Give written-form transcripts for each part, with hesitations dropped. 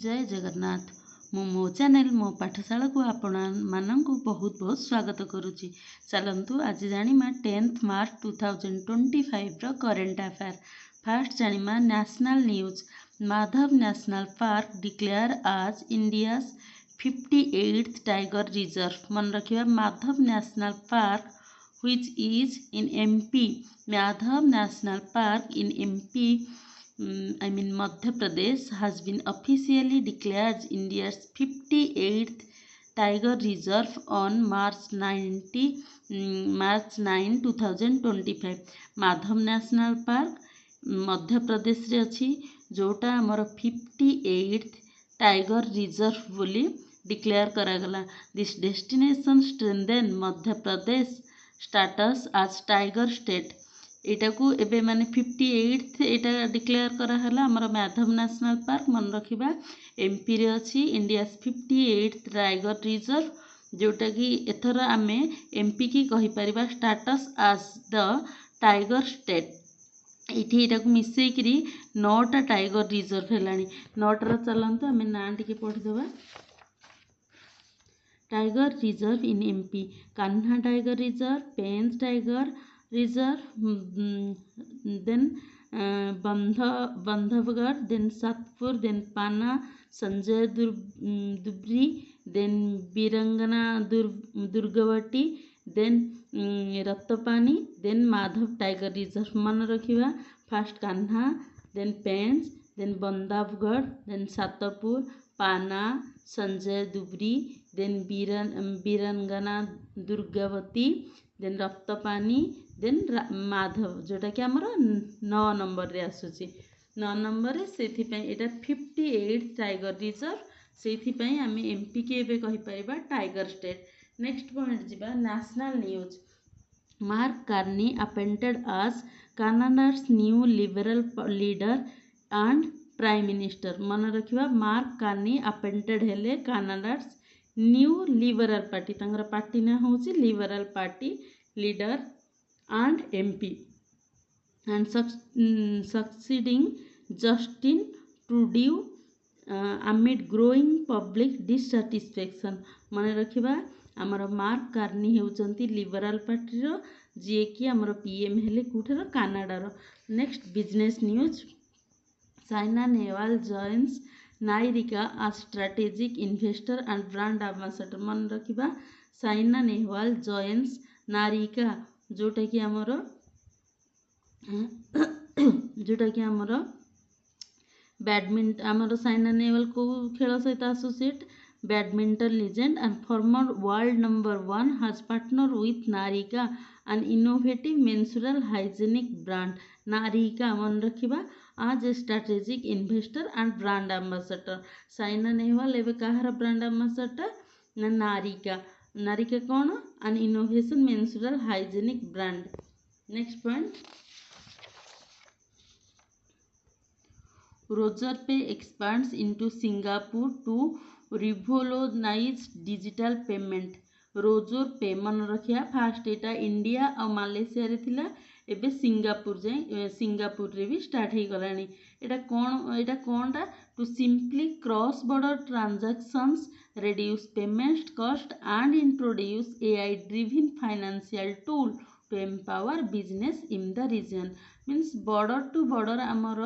जय जगन्नाथ। मो चैनल मो पाठशाला को आपण मानक बहुत बहुत स्वागत करुच्ची। चलतु आज जानिमा 10th March 2025 current affair. First जानिमा national news. Madhav national park declare as India's 58th tiger reserve. मन रखिबा Madhav national park which is in MP, Madhav National Park in MP, Madhya Pradesh has been officially declared India's 58th Tiger Reserve on March 9, 2025। Madhav national park Madhya Pradesh रे अच्छी जोटा आमर 58th tiger reserve बोली declare करागला। This destination strengthen Madhya Pradesh status as tiger state. एटा को एबे माने 58th एटा डिक्लेयर कराहला आमर माधव नेशनल पार्क। मन रखिबा एमपी रे अछि इंडिया 58th टाइगर रिजर्व जोटा कि एथर आमे एमपी की कहि परिबा स्टाटस आज द टाइगर स्टेट। एठी एटा को मिसई करी 9टा टाइगर रिजर्व हेलानी। 9टार चलंतु आमे ना टिके पढि देबा। Tiger reserve in MP Kanha tiger reserve, Pench tiger reserve, then Bandhavgarh, then Satpura, then Panna, Sanjay Dubri, then Veerangana Durgavati, then Ratapani, then Madhav tiger reserve. मन रखिबा first Kanha, then Pench, then Bandhavgarh, then Satpura, Panna, Sanjay Dubri, then Veerangana Durgavati, then Ratapani, then Madhav जोटा कि आमर 9 नंबर रे आसुची। 9 नंबर रे सेथि पई एटा 58th टाइगर रिजर्व। सेथि पई आमे एमपी के एबे कहि परिबा टाइगर स्टेट। नेक्स्ट पॉइंट जिबा national news. Mark Carney appointed as Canada's new liberal leader and prime minister. मन रखिबा मार्क कार्नी अपॉइंटेड हेले कानाडार न्यू लिबरल पार्टी तंगर पार्टी ना होची liberal party leader and MP and succeeding Justin Trudeau amid growing public dissatisfaction। मन रखिबा आमर मार्क कार्नी हेउचंती लिबरल पार्टी रो जे कि आमर पीएम हेले कुठर कानाडार। Next business news. Saina Nehwal joins Naarica as strategic investor and brand ambassador। मन रखिबा साइना नेहवाल जॉइन्स नायरिका जोटा कि आमर बैडमिंटन आमर साइना नेहवाल को खेल सहित associate badminton legend and former world number 1 has partnered with Narika, an innovative menstrual hygienic brand। Naarica मन रखिबा as strategic investor and brand ambassador. Saina Nehwal एबे कहार ब्रांड एम्बेसडर ना नारिका। नारिका कौन an innovation menstrual hygienic brand. Next point. Razorpay expands into Singapore to revolutionise digital payment. Razorpay मन रखिया fast एटा India और मालेशिया रे थिला एबे सिंगापुर रे भी स्टार्ट ही गलानी। एटा कोनटा to simply cross border transactions, reduce payment cost and introduce AI driven financial tool to empower business in the region. Means border to border आमर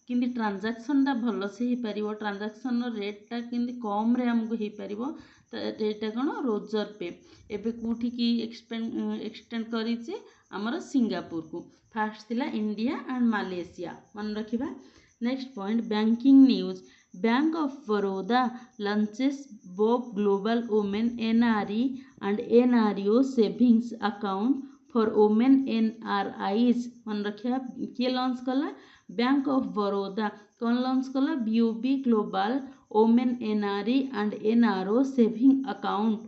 किंदी ट्रांजैक्शन टा भल से ही परिबो, ट्रांजैक्शन रेट टा किंदी कम रे हमको ही परिबो। तो एटा कोन रोजर पे एबे कोठी की एक्सटेंड करिचे आमर सिंगापुर को। फास्ट थिला इंडिया एंड मालेशिया। मन रखिबा। Next point banking news. Bank of Baroda launches both global women NRE and NRO savings account for women NRIs. मन रखिया किए लॉन्च कला बैंक ऑफ बड़ौदा कौन लॉन्च कला BOB global women NRE and NRO saving account.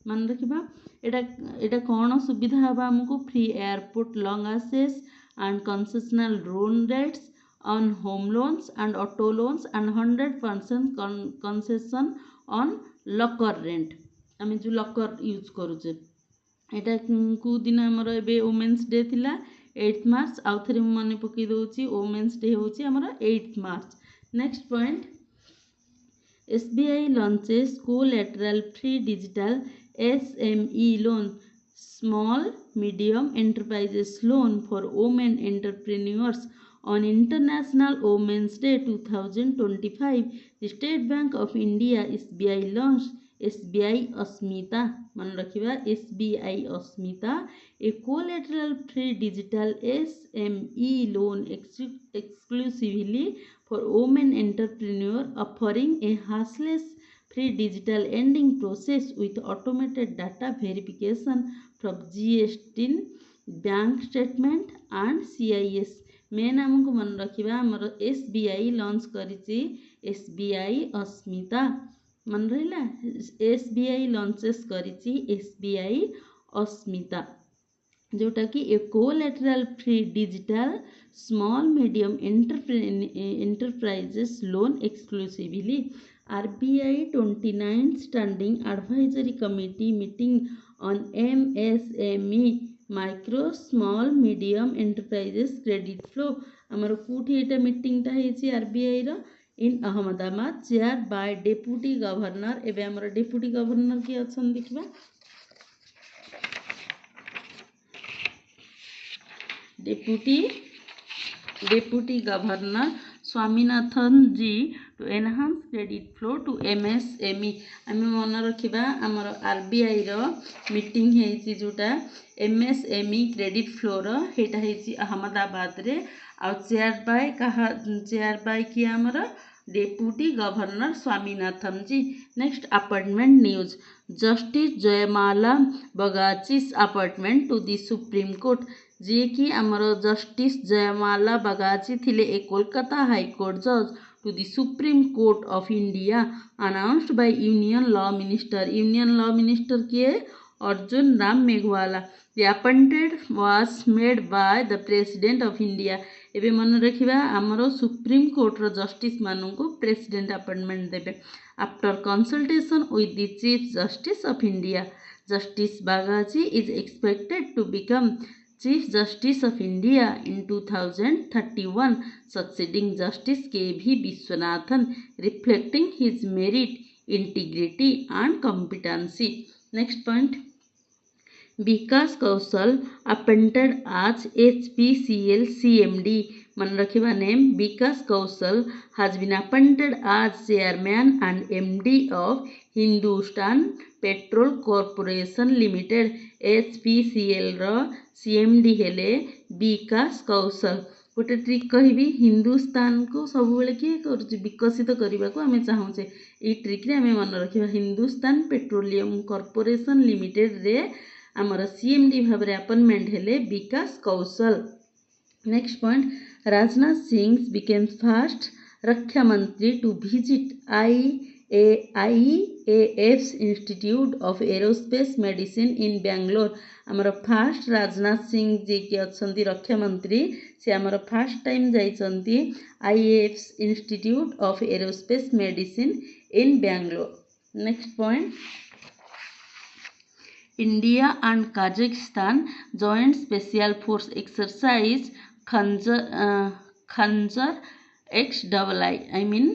मन रखिबा एटा कौन सुविधा हबा हमको free airport long axis and concessional loan rates on home loans and auto loans and 100% concession on locker rent. आम जो लॉकर यूज करूचे एटा को दिन आमर एबे वुमेन्स डे थिला 8th मार्च। आउ थरे मन पकई दउची वुमेन्स डे होची आमर 8th March. Next point. SBI launches collateral free digital SME loan, small medium enterprises loan for women entrepreneurs on International Women's Day 2025. The State Bank of India SBI launched SBI Asmita, मन रखिबा SBI Asmita, a collateral free digital SME loan exclusively for women entrepreneurs, offering a hassless free digital lending process with automated data verification from GST, bank statement and CIS. Main आमको मन रखिबा हमर SBI launch करिछि SBI Asmita, मन रहिला SBI launches करिछि SBI Asmita, जोटा कि a collateral free digital small medium enterprises loan exclusively. RBI 29th standing advisory committee meeting on MSME micro small medium enterprises credit flow. आमर कोठी एटा मीटिंग ता हेछि RBI रो in Ahmedabad, chair by deputy governor. एबे आमर डेप्यूटी गवर्नर के अछन देखिबा, deputy governor Swaminathan ji to enhance credit flow to MSME. आम मन रखा आमर RBI रो मीटिंग है जोटा MSME क्रेडिट फ्लो रोटा है अहमदाबाद रे. आ चेयर बाय कि आमर deputy governor Swaminathan ji. Next appointment news. Justice Joymalya Bagchi's appointment to the supreme court. जी कि आमर जस्टिस जयमाला बगाची थिले ए कोलकाता हाईकोर्ट जज to the supreme court of India, announced by union law minister. Union law minister किए Arjun Ram Meghwal. The appointed was made by the president of India. एबे मन रखिबा आमर सुप्रीम कोर्ट रो जस्टिस मानू को प्रेसिडेंट अपॉइंटमेंट देबे after consultation with the chief justice of India. Justice Bagchi is expected to become Chief Justice of India in 2031, succeeding Justice K.V. Viswanathan, reflecting his merit, integrity and competency. Next point. Vikas Kaushal appointed as HPCL CMD. मन रखिबा name. Vikas Kaushal has been appointed as chairman and MD of Hindustan Petrol Corporation Limited. HPCL row CMD हेले विकास कौशल. गोटे trick कहबी, हिंदुस्तान को सब बेले किए कर विकसित करने को आम चाहूचे. ये ट्रिक रे आम मन रखा हिंदुस्तान पेट्रोलियम कॉर्पोरेशन लिमिटेड रे आमर CMD भाव में अपॉइंटमेंट हेले Vikas Kaushal. Next point. Rajnath Singh became first Raksha Mantri to visit IAF's institute of aerospace medicine in Bangalore. आमर फास्ट राजनाथ सिंह जी के अच्छी रक्षा मंत्री, से आमर फास्ट टाइम जाइछंती IAF's institute of aerospace medicine in Bangalore. Next point. India and Kazakhstan joint special force exercise Khanjar XII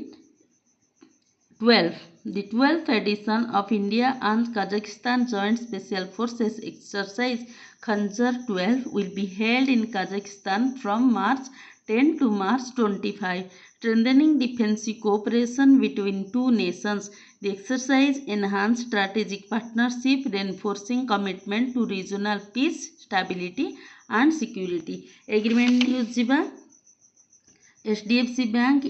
12. The 12th edition of India and Kazakhstan Joint Special Forces Exercise Khanjar 12 will be held in Kazakhstan from March 10 to March 25, strengthening defensive cooperation between two nations. The exercise enhances strategic partnership, reinforcing commitment to regional peace, stability and security. Agreement news jiba. HDFC Bank